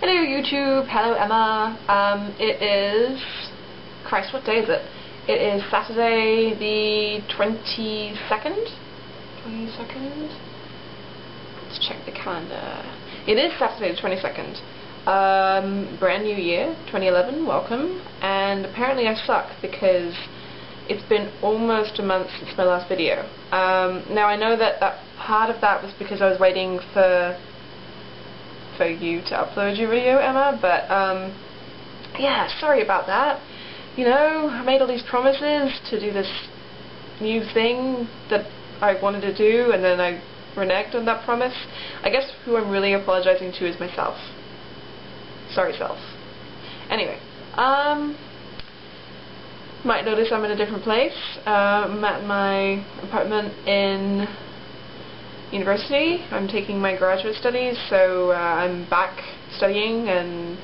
Hello YouTube, hello Emma. It is... Christ, what day is it? It is Saturday the 22nd? 22nd? Let's check the calendar. It is Saturday the 22nd. Brand new year, 2011, welcome. And apparently I suck because it's been almost a month since my last video. Now I know that part of that was because I was waiting for you to upload your video, Emma, but yeah, sorry about that. You know, I made all these promises to do this new thing that I wanted to do, and then I reneged on that promise. I guess who I'm really apologizing to is myself. Sorry, self. Anyway, might notice I'm in a different place. I'm at my apartment in university. I'm taking my graduate studies, so I'm back studying and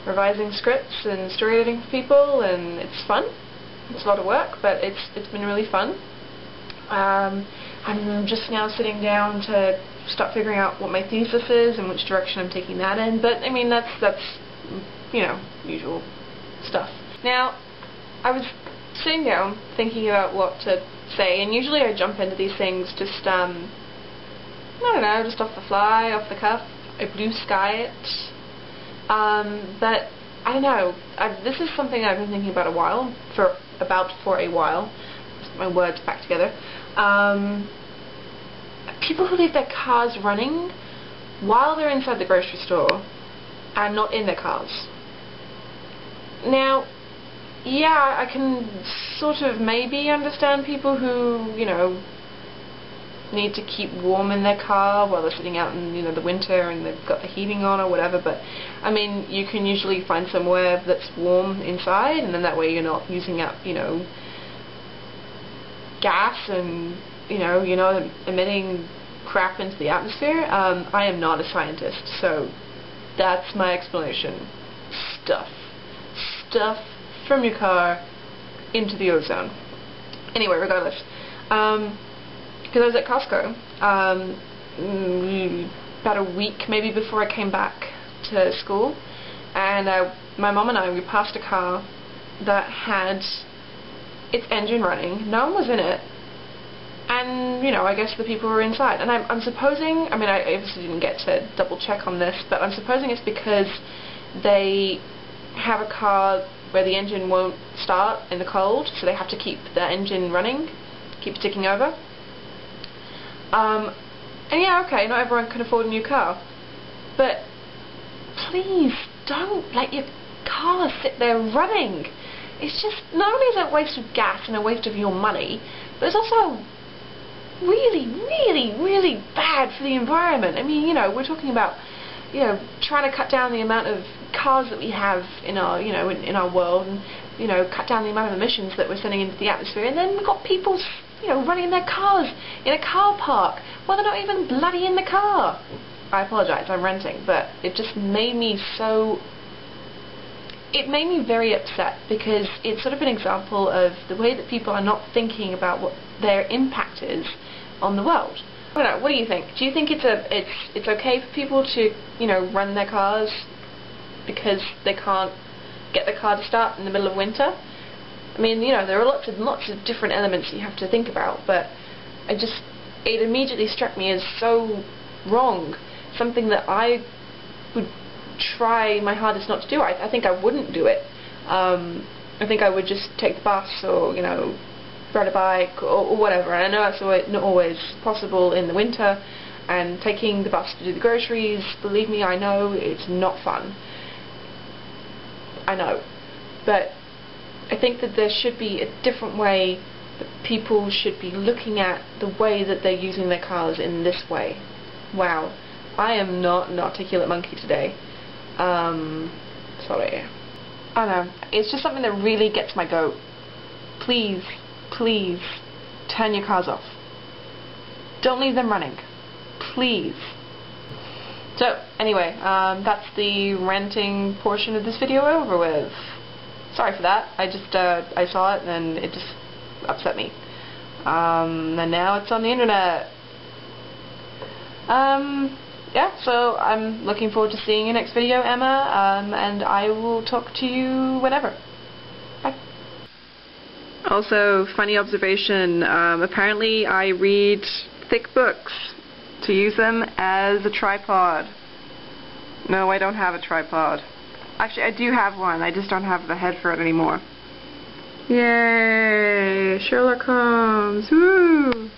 revising scripts and story editing for people, and it's fun. It's a lot of work, but it's been really fun. I'm just now sitting down to start figuring out what my thesis is and which direction I'm taking that in, but I mean that's you know, usual stuff. Now, I was sitting down thinking about what to say, and usually I jump into these things just I don't know, just off the fly, off the cuff. I blue sky it. But I don't know. This is something I've been thinking about for a while. Just my words back together. People who leave their cars running while they're inside the grocery store and not in their cars. Now, yeah, I can sort of maybe understand people who, you know, need to keep warm in their car while they're sitting out in, you know, the winter and they've got the heating on or whatever, but I mean, you can usually find somewhere that's warm inside, and then that way you're not using up, you know, gas, and you know, you're not emitting crap into the atmosphere. I am not a scientist, so that's my explanation. Stuff from your car into the ozone. Anyway, regardless, because I was at Costco about a week maybe before I came back to school, and my mom and we passed a car that had its engine running. No one was in it, and you know, I guess the people were inside. And I'm supposing, I mean, I obviously didn't get to double check on this, but I'm supposing it's because they have a car where the engine won't start in the cold, so they have to keep the engine running, keep ticking over. And yeah, okay, not everyone can afford a new car, but please don't let your car sit there running. It's just, not only is it a waste of gas and a waste of your money, but it's also really, really, really bad for the environment. I mean, you know, we're talking about, you know, trying to cut down the amount of cars that we have in our, you know, in our world, and, you know, cut down the amount of emissions that we're sending into the atmosphere, and then we've got people, you know, running their cars in a car park while they're not even bloody in the car. I apologise, I'm ranting, but it just made me so... It made me very upset, because it's sort of an example of the way that people are not thinking about what their impact is on the world. I don't know, what do you think? Do you think it's okay for people to, you know, run their cars because they can't get the car to start in the middle of winter? I mean, you know, there are lots of different elements you have to think about, but it immediately struck me as so wrong. Something that I would try my hardest not to do. I think I wouldn't do it. I think I would just take the bus, or, you know, ride a bike, or whatever. And I know that's not always possible in the winter, and taking the bus to do the groceries, believe me, I know it's not fun. I know. But I think that there should be a different way that people should be looking at the way that they're using their cars in this way. Wow. I am not an articulate monkey today. Sorry. I don't know. It's just something that really gets my goat. Please, please, turn your cars off. Don't leave them running. Please. So, anyway, that's the ranting portion of this video over with. Sorry for that. I saw it and it just upset me. And now it's on the internet. yeah, so I'm looking forward to seeing your next video, Emma, and I will talk to you whenever. Bye. Also, funny observation, apparently I read thick books to use them as a tripod. No, I don't have a tripod. Actually, I do have one, I just don't have the head for it anymore. Yay! Sherlock Holmes! Woo!